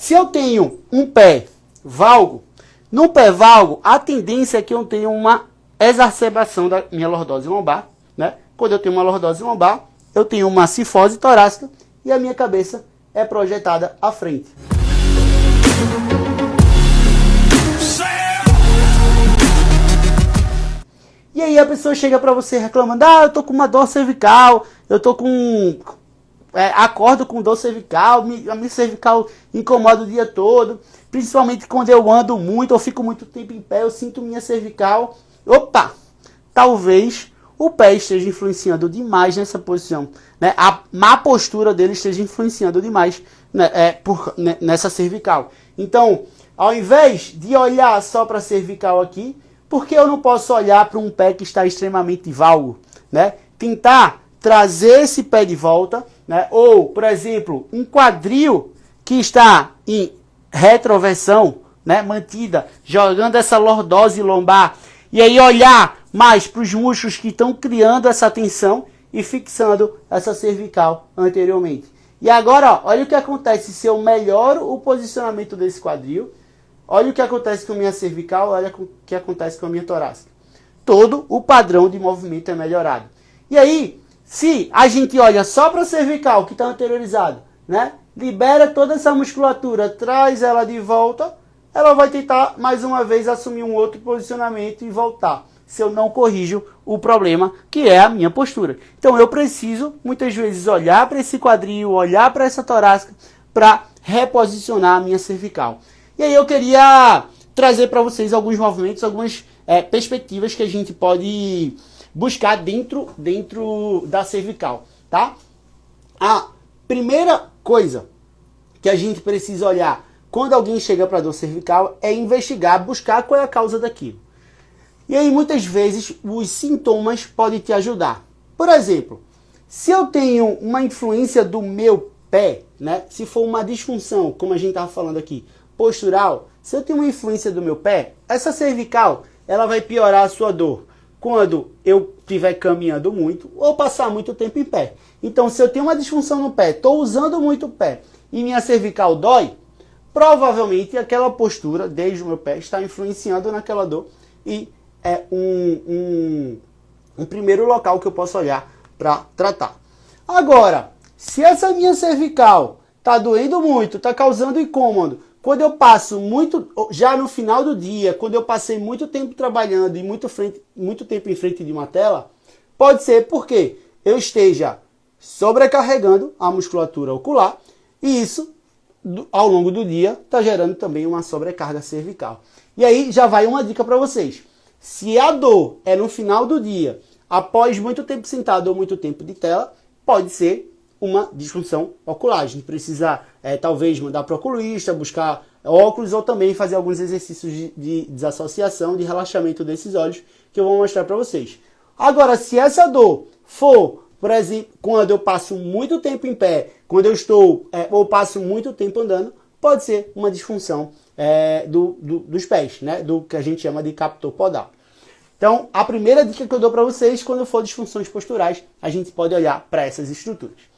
Se eu tenho um pé valgo, no pé valgo, a tendência é que eu tenha uma exacerbação da minha lordose lombar, né? Quando eu tenho uma lordose lombar, eu tenho uma cifose torácica e a minha cabeça é projetada à frente. E aí a pessoa chega para você reclamando, eu tô com uma dor cervical, eu tô com... acordo com dor cervical, a minha cervical incomoda o dia todo, principalmente quando eu ando muito, ou fico muito tempo em pé, eu sinto minha cervical. Opa! Talvez o pé esteja influenciando demais nessa posição, né? A má postura dele esteja influenciando demais, né? Nessa cervical. Então, ao invés de olhar só para a cervical aqui, por que eu não posso olhar para um pé que está extremamente valgo, né? Tentar trazer esse pé de volta, né? Ou, por exemplo, um quadril que está em retroversão, né? Mantida, jogando essa lordose lombar, e aí olhar mais para os músculos que estão criando essa tensão e fixando essa cervical anteriormente. E agora, ó, olha o que acontece se eu melhoro o posicionamento desse quadril. Olha o que acontece com a minha cervical, olha o que acontece com a minha torácica. Todo o padrão de movimento é melhorado. E aí, se a gente olha só para a cervical, que está anteriorizado, né? Libera toda essa musculatura, traz ela de volta, ela vai tentar mais uma vez assumir um outro posicionamento e voltar, se eu não corrijo o problema, que é a minha postura. Então eu preciso, muitas vezes, olhar para esse quadril, olhar para essa torácica, para reposicionar a minha cervical. E aí eu queria trazer para vocês alguns movimentos, algumas perspectivas que a gente pode buscar dentro da cervical, tá? A primeira coisa que a gente precisa olhar quando alguém chega para dor cervical é investigar, buscar qual é a causa daquilo. E aí muitas vezes os sintomas podem te ajudar. Por exemplo, se eu tenho uma influência do meu pé, né? Se for uma disfunção, como a gente estava falando aqui, postural, se eu tenho uma influência do meu pé, essa cervical ela vai piorar a sua dor quando eu estiver caminhando muito ou passar muito tempo em pé. Então, se eu tenho uma disfunção no pé, estou usando muito o pé e minha cervical dói, provavelmente aquela postura desde o meu pé está influenciando naquela dor e é um primeiro local que eu posso olhar para tratar. Agora, se essa minha cervical está doendo muito, está causando incômodo, quando eu passo muito, já no final do dia, quando eu passei muito tempo trabalhando e muito tempo em frente de uma tela, pode ser porque eu esteja sobrecarregando a musculatura ocular e isso, ao longo do dia, está gerando também uma sobrecarga cervical. E aí já vai uma dica para vocês. Se a dor é no final do dia, após muito tempo sentado ou muito tempo de tela, pode ser uma disfunção ocular. A gente precisa, talvez, mandar para o oculista, buscar óculos ou também fazer alguns exercícios de desassociação, de relaxamento desses olhos, que eu vou mostrar para vocês. Agora, se essa dor for, por exemplo, quando eu passo muito tempo em pé, quando eu estou, ou passo muito tempo andando, pode ser uma disfunção dos pés, né? Do que a gente chama de captor podal. Então, a primeira dica que eu dou para vocês, quando for disfunções posturais, a gente pode olhar para essas estruturas.